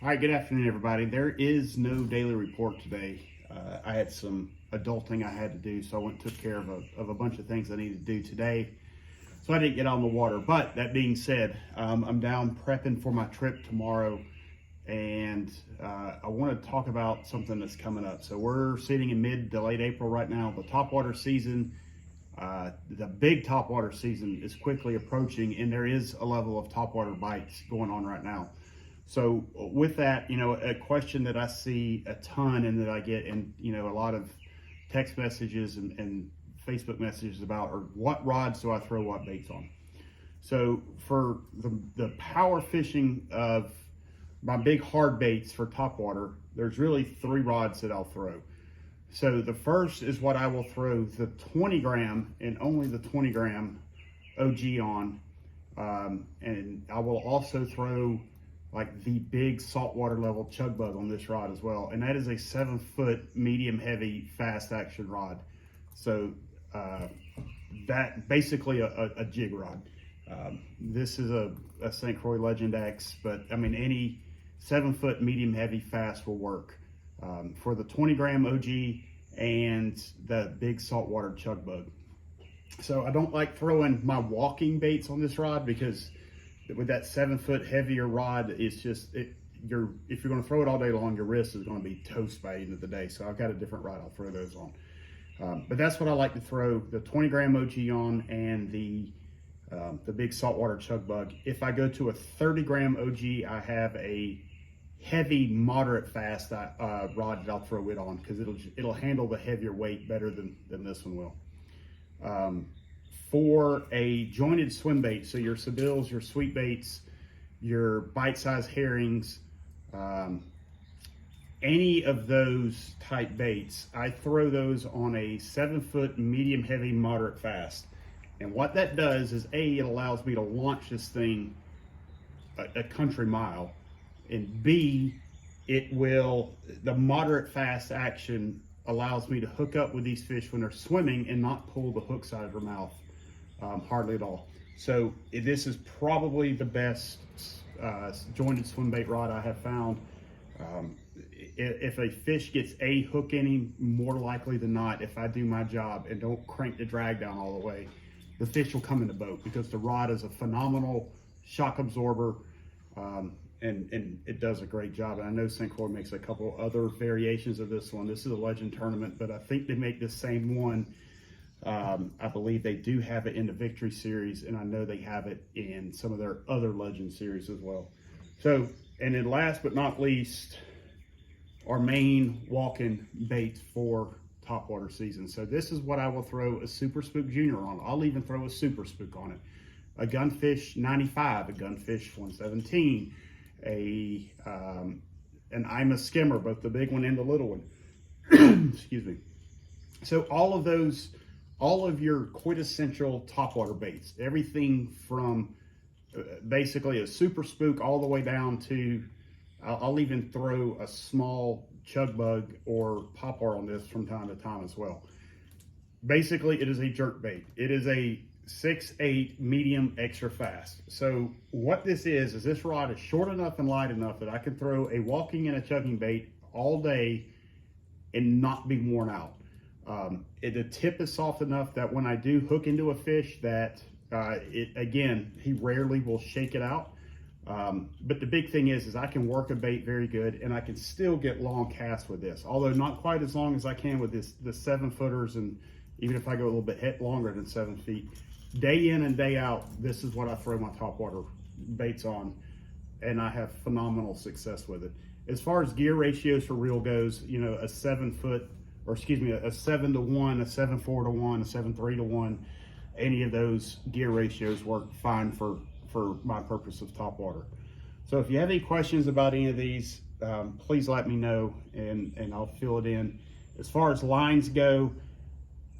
All right, good afternoon, everybody. There is no daily report today. I had some adulting I had to do, so I went and took care of a bunch of things I needed to do today. So I didn't get on the water. But that being said, I'm down prepping for my trip tomorrow, and I want to talk about something that's coming up. So we're sitting in mid to late April right now. The topwater season, the big topwater season is quickly approaching, and there is a level of topwater bites going on right now. So with that, a question that I see a ton and that I get, and a lot of text messages and Facebook messages about are, what rods do I throw what baits on? So for the power fishing of my big hard baits for topwater, there's really 3 rods that I'll throw. So the first is what I will throw the 20 gram and only the 20 gram OG on. And I will also throw like the big saltwater level chug bug on this rod as well. And that is a 7-foot medium heavy fast action rod. So that basically a jig rod. This is a St. Croix Legend X, but I mean, any 7-foot medium heavy fast will work for the 20 gram OG and the big saltwater chug bug. So I don't like throwing my walking baits on this rod because with that 7-foot heavier rod, it's just, if you're going to throw it all day long, your wrist is going to be toast by the end of the day. So I've got a different rod I'll throw those on. But that's what I like to throw the 20 gram OG on, and the big saltwater chug bug. If I go to a 30 gram OG, I have a heavy, moderate fast rod that I'll throw it on because it'll handle the heavier weight better than this one will. For a jointed swim bait, so your Sebills, your sweet baits, your bite-sized herrings, any of those type baits, I throw those on a 7-foot medium heavy moderate fast. And what that does is A, it allows me to launch this thing a country mile, and B, the moderate fast action allows me to hook up with these fish when they're swimming and not pull the hook side of their mouth. Hardly at all. So this is probably the best jointed swim bait rod I have found. If a fish gets a hook in him, more likely than not, if I do my job and don't crank the drag down all the way, the fish will come in the boat because the rod is a phenomenal shock absorber, and it does a great job. And I know St. Croix makes a couple other variations of this one. This is a Legend tournament, but I think they make the same one. I believe they do have it in the Victory series, and I know they have it in some of their other Legend series as well. So, and then last but not least, our main walking bait for topwater season. So this is what I will throw a Super Spook Junior on. I'll even throw a Super Spook on it. A Gunfish 95, a Gunfish 117, an Ima skimmer, both the big one and the little one. Excuse me. So all of your quintessential topwater baits, everything from basically a Super Spook all the way down to, I'll even throw a small chug bug or popper on this from time to time as well. Basically, it is a jerk bait. It is a 6/8 medium extra fast. So what this is this rod is short enough and light enough that I can throw a walking and a chugging bait all day and not be worn out. The tip is soft enough that when I do hook into a fish that he rarely will shake it out. But the big thing is I can work a bait very good, and I can still get long casts with this, although not quite as long as I can with the 7-footers, and even if I go a little bit longer than 7 feet. Day in and day out, this is what I throw my topwater baits on, and I have phenomenal success with it. As far as gear ratios for reel goes, a 7 to 1, a 7.4 to 1, a 7.3 to 1, any of those gear ratios work fine for my purpose of topwater. So if you have any questions about any of these, please let me know, and I'll fill it in. As far as lines go,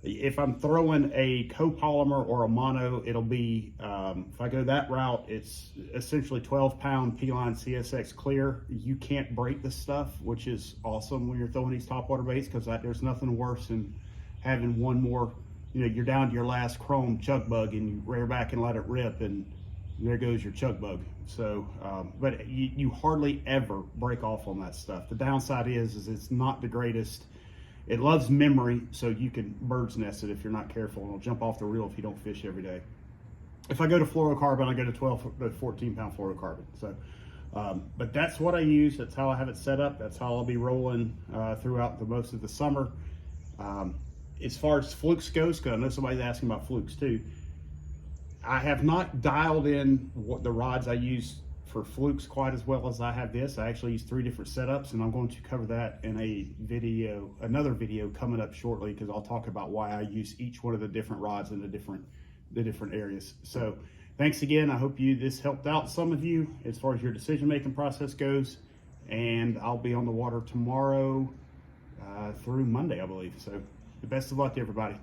if I'm throwing a copolymer or a mono, it'll be, if I go that route, it's essentially 12-pound P-line CSX clear. You can't break this stuff, which is awesome when you're throwing these topwater baits, because there's nothing worse than having one more, you're down to your last chrome chug bug and you rear back and let it rip, and there goes your chug bug. So, but you hardly ever break off on that stuff. The downside is it's not the greatest. It loves memory, so you can bird's nest it if you're not careful, and it'll jump off the reel if you don't fish every day. If I go to fluorocarbon, I go to 14-pound fluorocarbon. So, but that's what I use. That's how I have it set up. That's how I'll be rolling throughout the most of the summer. As far as flukes goes, because I know somebody's asking about flukes too. I have not dialed in what the rods I use for flukes quite as well as I have this. I actually use 3 different setups, and I'm going to cover that in a video, another video coming up shortly, because I'll talk about why I use each one of the different rods in the different areas. So thanks again. I hope this helped out some of you as far as your decision-making process goes, and I'll be on the water tomorrow through Monday, I believe. So the best of luck to everybody.